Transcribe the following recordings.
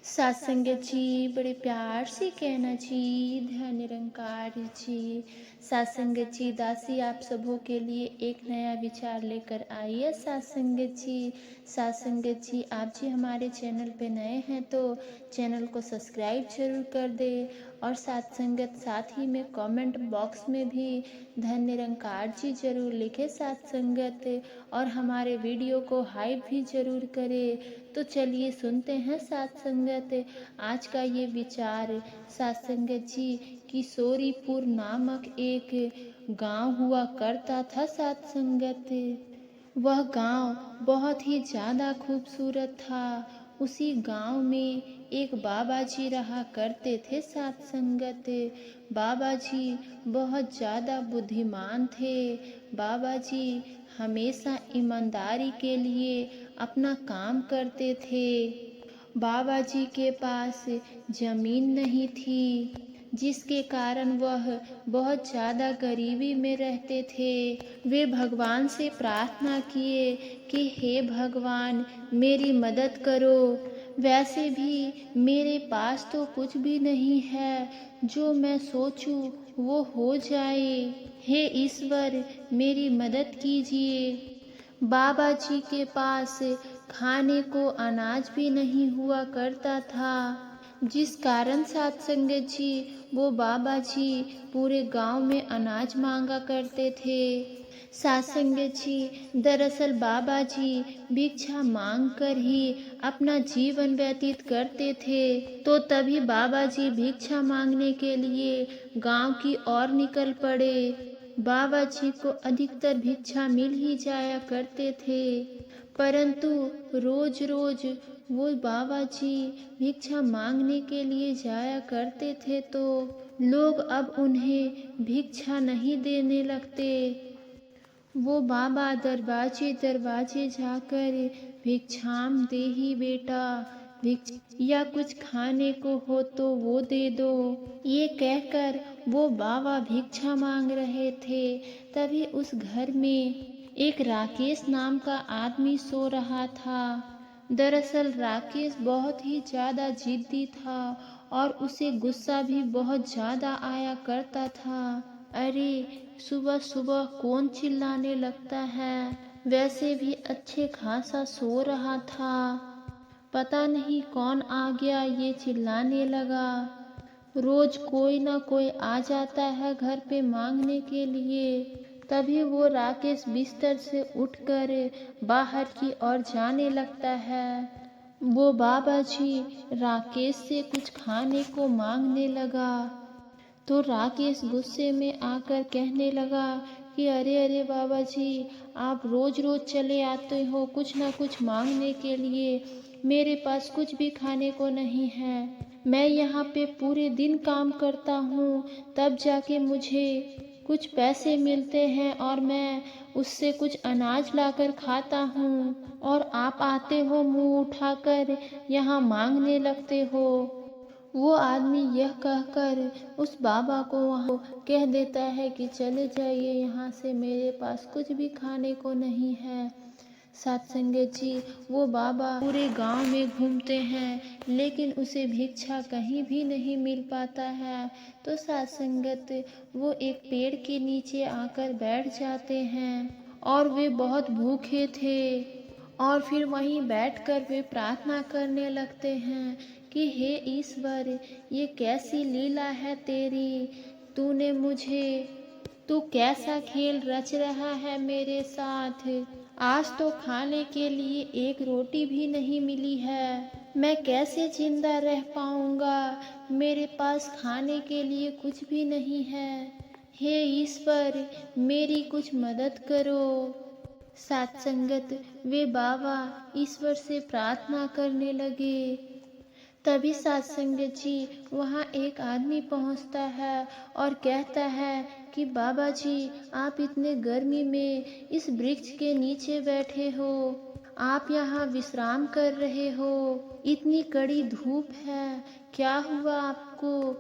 सत्संग जी बड़े प्यार से कहना जी, धन निरंकार जी। सत्संग जी दासी आप सबों के लिए एक नया विचार लेकर आई है। सत्संग जी आप जी हमारे चैनल पे नए हैं तो चैनल को सब्सक्राइब जरूर कर दे। और सत्संगत साथ ही में कमेंट बॉक्स में भी धन निरंकार जी जरूर लिखे सत्संगत, और हमारे वीडियो को हाइप भी जरूर करे। तो चलिए सुनते हैं सत्संगत आज का ये विचार। सत्संगत जी, किशोरीपुर नामक एक गांव हुआ करता था सत्संगत। वह गांव बहुत ही ज़्यादा खूबसूरत था। उसी गांव में एक बाबा जी रहा करते थे सत्संगत। बाबा जी बहुत ज़्यादा बुद्धिमान थे। बाबा जी हमेशा ईमानदारी के लिए अपना काम करते थे। बाबा जी के पास जमीन नहीं थी, जिसके कारण वह बहुत ज़्यादा गरीबी में रहते थे। वे भगवान से प्रार्थना किए कि हे भगवान मेरी मदद करो। वैसे भी मेरे पास तो कुछ भी नहीं है, जो मैं सोचूं वो हो जाए। हे ईश्वर मेरी मदद कीजिए। बाबा जी के पास खाने को अनाज भी नहीं हुआ करता था, जिस कारण सत्संग जी वो बाबा जी पूरे गांव में अनाज मांगा करते थे। सत्संग जी दरअसल बाबा जी भिक्षा मांग कर ही अपना जीवन व्यतीत करते थे। तो तभी बाबा जी भिक्षा मांगने के लिए गांव की ओर निकल पड़े। बाबा जी को अधिकतर भिक्षा मिल ही जाया करते थे, परंतु रोज रोज वो बाबा जी भिक्षा मांगने के लिए जाया करते थे तो लोग अब उन्हें भिक्षा नहीं देने लगते। वो बाबा दरवाजे दरवाजे जाकर भिक्षाम देही बेटा, भिक्ष या कुछ खाने को हो तो वो दे दो, ये कहकर वो बाबा भिक्षा मांग रहे थे। तभी उस घर में एक राकेश नाम का आदमी सो रहा था। दरअसल राकेश बहुत ही ज़्यादा जिद्दी था और उसे गुस्सा भी बहुत ज़्यादा आया करता था। अरे सुबह सुबह कौन चिल्लाने लगता है, वैसे भी अच्छे खासा सो रहा था, पता नहीं कौन आ गया ये चिल्लाने लगा। रोज कोई ना कोई आ जाता है घर पे मांगने के लिए। तभी वो राकेश बिस्तर से उठकर बाहर की ओर जाने लगता है। वो बाबा जी राकेश से कुछ खाने को मांगने लगा तो राकेश गुस्से में आकर कहने लगा कि अरे अरे बाबा जी, आप रोज रोज चले आते हो कुछ ना कुछ मांगने के लिए, मेरे पास कुछ भी खाने को नहीं है। मैं यहाँ पे पूरे दिन काम करता हूँ, तब जाके मुझे कुछ पैसे मिलते हैं और मैं उससे कुछ अनाज लाकर खाता हूँ, और आप आते हो मुंह उठाकर यहाँ मांगने लगते हो। वो आदमी यह कहकर उस बाबा को वहाँ कह देता है कि चले जाइए यहाँ से, मेरे पास कुछ भी खाने को नहीं है। सत्संग जी वो बाबा पूरे गांव में घूमते हैं, लेकिन उसे भिक्षा कहीं भी नहीं मिल पाता है। तो सत्संगत वो एक पेड़ के नीचे आकर बैठ जाते हैं, और वे बहुत भूखे थे। और फिर वहीं बैठकर वे प्रार्थना करने लगते हैं कि हे ईश्वर, ये कैसी लीला है तेरी, तूने मुझे, तू कैसा खेल रच रहा है मेरे साथ। आज तो खाने के लिए एक रोटी भी नहीं मिली है, मैं कैसे जिंदा रह पाऊंगा, मेरे पास खाने के लिए कुछ भी नहीं है। हे ईश्वर मेरी कुछ मदद करो। सत्संगत वे बाबा ईश्वर से प्रार्थना करने लगे। तभी सत्संग जी वहाँ एक आदमी पहुँचता है और कहता है कि बाबा जी, आप इतने गर्मी में इस वृक्ष के नीचे बैठे हो, आप यहाँ विश्राम कर रहे हो, इतनी कड़ी धूप है, क्या हुआ आपको,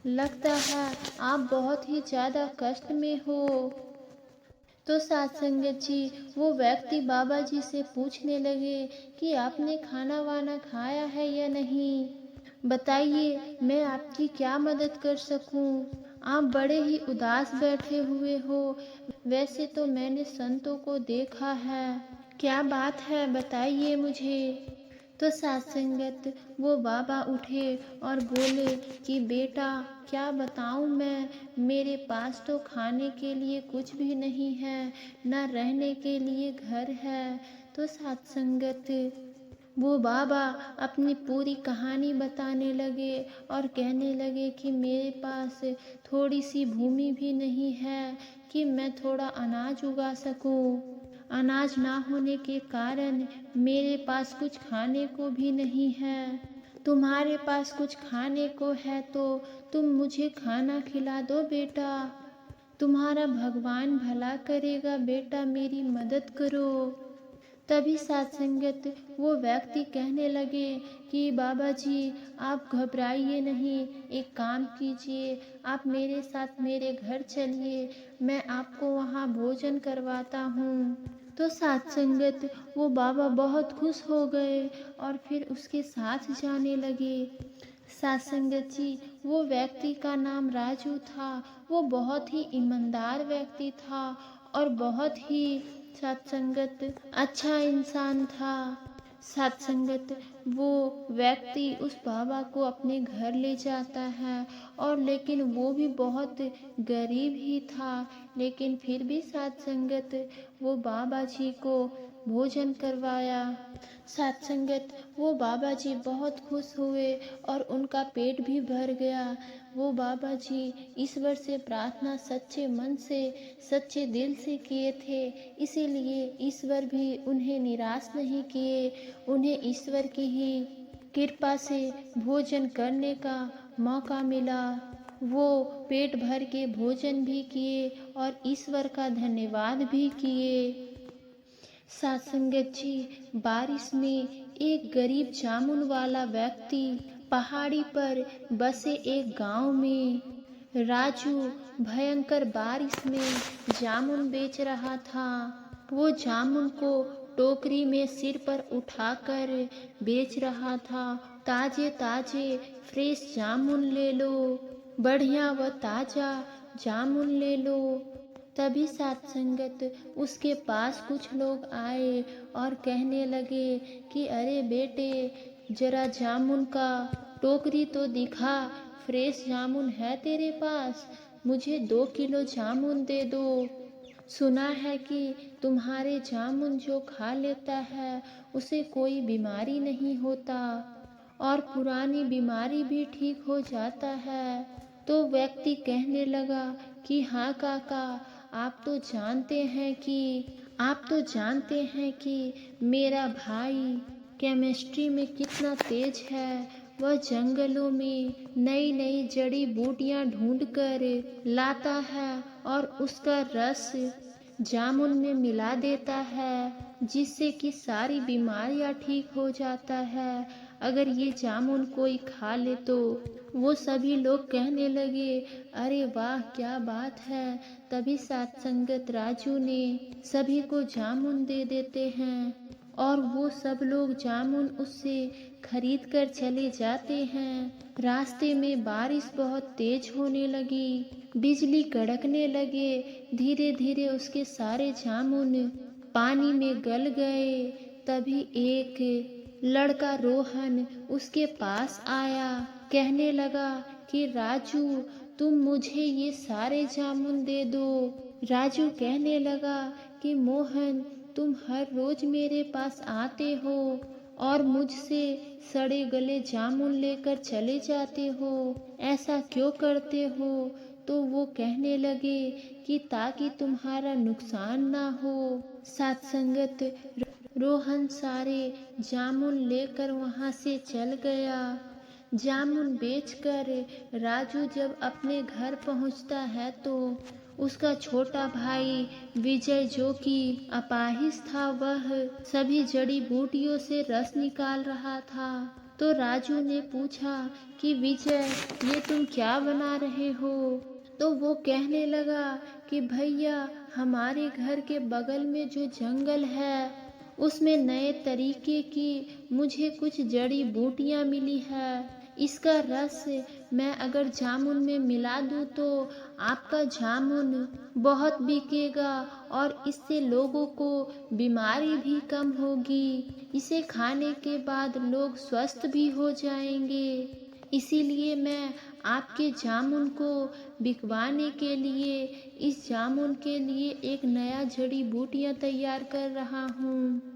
लगता है आप बहुत ही ज़्यादा कष्ट में हो। तो साथ संगत जी वो व्यक्ति बाबा जी से पूछने लगे कि आपने खाना वाना खाया है या नहीं, बताइए मैं आपकी क्या मदद कर सकूं। आप बड़े ही उदास बैठे हुए हो, वैसे तो मैंने संतों को देखा है, क्या बात है बताइए मुझे। तो सत्संगत वो बाबा उठे और बोले कि बेटा क्या बताऊं मैं, मेरे पास तो खाने के लिए कुछ भी नहीं है, न रहने के लिए घर है। तो सत्संगत वो बाबा अपनी पूरी कहानी बताने लगे और कहने लगे कि मेरे पास थोड़ी सी भूमि भी नहीं है कि मैं थोड़ा अनाज उगा सकूं। अनाज ना होने के कारण मेरे पास कुछ खाने को भी नहीं है। तुम्हारे पास कुछ खाने को है तो तुम मुझे खाना खिला दो बेटा, तुम्हारा भगवान भला करेगा बेटा, मेरी मदद करो। तभी सत्संगत वो व्यक्ति कहने लगे कि बाबा जी आप घबराइए नहीं, एक काम कीजिए, आप मेरे साथ मेरे घर चलिए, मैं आपको वहाँ भोजन करवाता हूँ। तो सत्संगत वो बाबा बहुत खुश हो गए और फिर उसके साथ जाने लगे। सत्संगत जी वो व्यक्ति का नाम राजू था, वो बहुत ही ईमानदार व्यक्ति था और बहुत ही सत्संगत अच्छा इंसान था। सत्संगत वो व्यक्ति उस बाबा को अपने घर ले जाता है और लेकिन वो भी बहुत गरीब ही था, लेकिन फिर भी सत्संगत वो बाबा जी को भोजन करवाया। सत्संगत वो बाबा जी बहुत खुश हुए और उनका पेट भी भर गया। वो बाबा जी ईश्वर से प्रार्थना सच्चे मन से सच्चे दिल से किए थे, इसीलिए ईश्वर भी उन्हें निराश नहीं किए, उन्हें ईश्वर की ही कृपा से भोजन करने का मौका मिला। वो पेट भर के भोजन भी किए और ईश्वर का धन्यवाद भी किए। सत्संगत जी बारिश में एक गरीब जामुन वाला व्यक्ति पहाड़ी पर बसे एक गांव में राजू भयंकर बारिश में जामुन बेच रहा था। वो जामुन को टोकरी में सिर पर उठाकर बेच रहा था। ताजे ताजे फ्रेश जामुन ले लो, बढ़िया व ताजा जामुन ले लो। तभी सत्संगत उसके पास कुछ लोग आए और कहने लगे कि अरे बेटे जरा जामुन का टोकरी तो दिखा, फ्रेश जामुन है तेरे पास, मुझे 2 किलो जामुन दे दो। सुना है कि तुम्हारे जामुन जो खा लेता है उसे कोई बीमारी नहीं होता और पुरानी बीमारी भी ठीक हो जाता है। तो व्यक्ति कहने लगा कि हाँ काका, आप तो जानते हैं कि मेरा भाई केमिस्ट्री में कितना तेज है। वह जंगलों में नई नई जड़ी बूटियां ढूंढकर लाता है और उसका रस जामुन में मिला देता है, जिससे कि सारी बीमारियां ठीक हो जाता है। अगर ये जामुन कोई खा ले तो वो सभी लोग कहने लगे अरे वाह क्या बात है। तभी सत्संगत राजू ने सभी को जामुन दे देते हैं और वो सब लोग जामुन उससे खरीद कर चले जाते हैं। रास्ते में बारिश बहुत तेज होने लगी, बिजली कड़कने लगे, धीरे धीरे उसके सारे जामुन पानी में गल गए। तभी एक लड़का रोहन उसके पास आया, कहने लगा कि राजू तुम मुझे ये सारे जामुन दे दो। राजू कहने लगा कि मोहन तुम हर रोज मेरे पास आते हो और मुझसे सड़े गले जामुन लेकर चले जाते हो, ऐसा क्यों करते हो। तो वो कहने लगे कि ताकि तुम्हारा नुकसान ना हो। सत्संगत रोहन सारे जामुन लेकर वहाँ से चल गया। जामुन बेचकर राजू जब अपने घर पहुँचता है तो उसका छोटा भाई विजय जो कि अपाहिज था, वह सभी जड़ी बूटियों से रस निकाल रहा था। तो राजू ने पूछा कि विजय ये तुम क्या बना रहे हो। तो वो कहने लगा कि भैया, हमारे घर के बगल में जो जंगल है उसमें नए तरीके की मुझे कुछ जड़ी बूटियाँ मिली है। इसका रस मैं अगर जामुन में मिला दूँ तो आपका जामुन बहुत बिकेगा और इससे लोगों को बीमारी भी कम होगी। इसे खाने के बाद लोग स्वस्थ भी हो जाएंगे। इसीलिए मैं आपके जामुन को बिकवाने के लिए इस जामुन के लिए एक नया जड़ी बूटियाँ तैयार कर रहा हूँ।